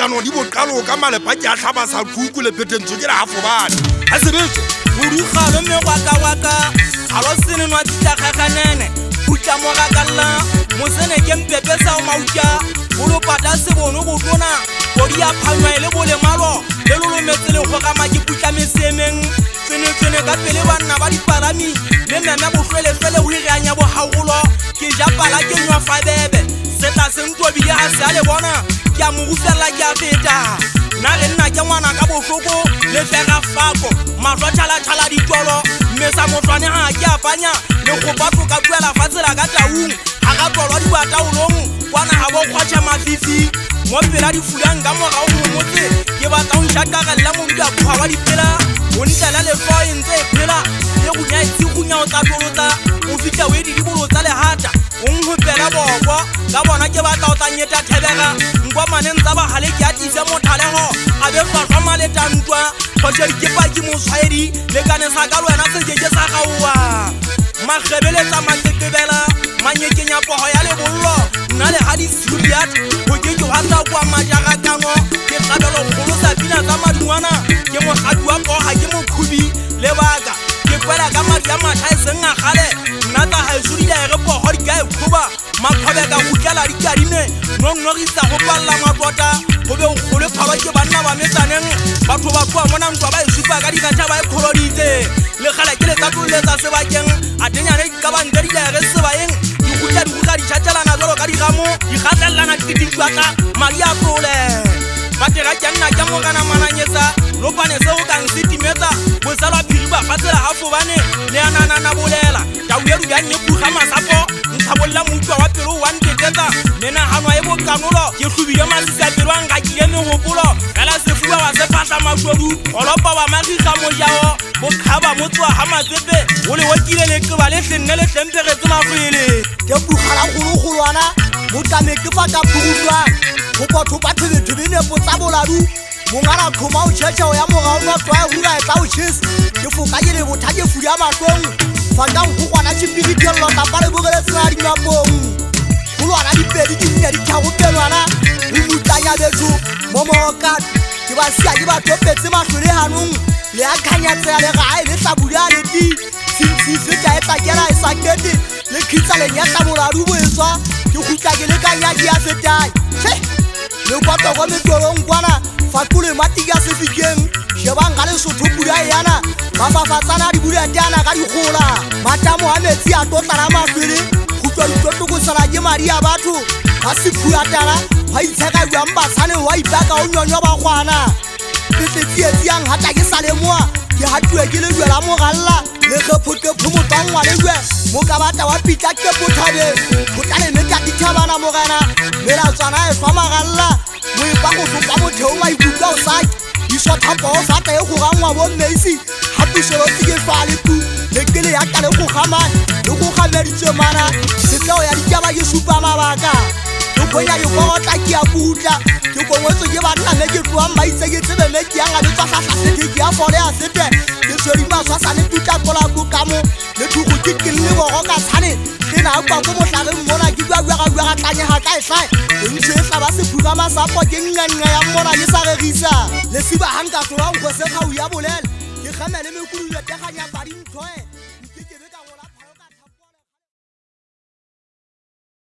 dikano di boqalo ka malepa ke a hlaba sa kuku le petentso ke la hafobane ha sebetse KHULU KHALO me waka khalo sene no tsa khakanene utla mo ga kala mo sene ke mpepe sa o mauta bolo pata se bono go tona bodi ya phanywa ile bole malo le lo metse le go ga ma ke putla mesemeng tsene ka pele bana ba diparami le nna bo fele ho iranya bo haulo ke ja pala ke nywa fabebe seta sentwa bi ya sa le bona ke a mo gufela ke a feta na re nna ke ngwana ka bohloko le fega fako matwa thala ditolo mme sa motwane ha ke apanya le go batlo ka tuela fatsela ka taung ha ga tolwa di bataulong kwana ha bo khwatsha mafifi mo pela di fulang ka morao mo motse ke batla ho nshakagella mo nda kwa wa dipela o ntlela le fointse phela le go nya itse go nya o tatolotsa o fitla we di bolotsa le hata o ngopela bobo ka bona ke batla o tanyeta thebega ngwa maneng tsa ba hale ke atise mothaleho a be fa fa male tantwa khoje ke pa ke mo tshwaedi le kane sa ka lwana se ke sa gaua magebele tsa mangekebela manyekenya poho ya le bollo nna le hadi suriat go ke hata kwa majaga kango ke tsabelo golo sa pina tsa madungwana ke mo gadua po ha ke mo khubi le baka ke kwela ka madi ya matha senga gale nna ta ha surila re poho di ka ekhuba makhobe ka gutlela di kadine no gisa go palla mabota go be go le phaba ke banna ba metsaneng batho ba kwa mona ntwa ba isupa ka dikatha ba ekholoditse le gala ke le tatolletsa sebakeng a tenyane ka ba ndedile re sebaeng di gutla di tšhatšelana jalo ka digamo di gatlellana kititšwata madi a tlole batega ke nna ke mogana mananyetsa lopane se o kang setimetsa boselwa phiri ba fatsela hafobane le anana bolela tauyedu ya nyepuga masapo ntlhabolla motwa wa pelo wa ntetetsa menaganwa e bokanolo ke hlobile masisa pelo a nkakile megopolo fela sefuba wa se phahla mashodu golopa ba magiga mojao bokhaba Mots'o ha matsepe o le wekile leqeba le hlenne le hlempegetse mafele ke bugala gologolwana motameke fa ka phugutwa go batho ba thebethebe potsa boladu mongala khoma o tšhetšheo ya morao no twa hura e tla o chis ke foka ke le botha ke fudi ya matlong fa ka go kwana tšipirikello ka pale bogele tsena di ngapong golwana dipedi di nne di thagopelwana o mutanya betho mo Mohlaka ke ba sia ke ba topetse mahlole hanong le akhanyatsela le gae le tlabulia le di sintsi feta e tlakela e sakete le khitsa le nyatla boladu boetswa ke gutla ke le kanyaki ya fetai le kwatwa go metolong kwana fakule matika se fikeng shebanga le sotho pula yana mafafatsana di bula tana ka digola matamo a metsi a totlana mafele gutwa ditotlo go sala ke mari ya batho ba se phuatala ba itsheka jwa mbatsane wa ipaka o nyonyo ba gwana petletsi yang hata ke sale moa ke hatwe ke le jwela mogalla le gephote phumotangwa le jwe mo ka bata wa pita ke bothade botale ne ka dithabana mogana mela tsana e fa magalla mo e pa go sopa motheo wa ikutlwa o sa iso thapo o sa ta e go gangwa bo Messi hapiselo tsike fale tu le kele ya ka le go gamana le go gameditse mana setlo ya ditaba ke supa mabaka go ya yo go tla ke a putla ke go ngwetso ke batla me ke tloa maitse ke tsebe me ke anga le tsagasa se ke a fole a sete ke tsori ba sa sa ne tutla kola go kamo le thugo ke ke le go ka tshane ke na kwa go motlare mmona ke bua ga tlanya ha ka e hlai ntse tla ba se phuga masapo ke nnganga ya mmona ke sa regisa le siba hanga tloa go se ga o ya bolele ke gamele me kuru ya teganya ba di nthoe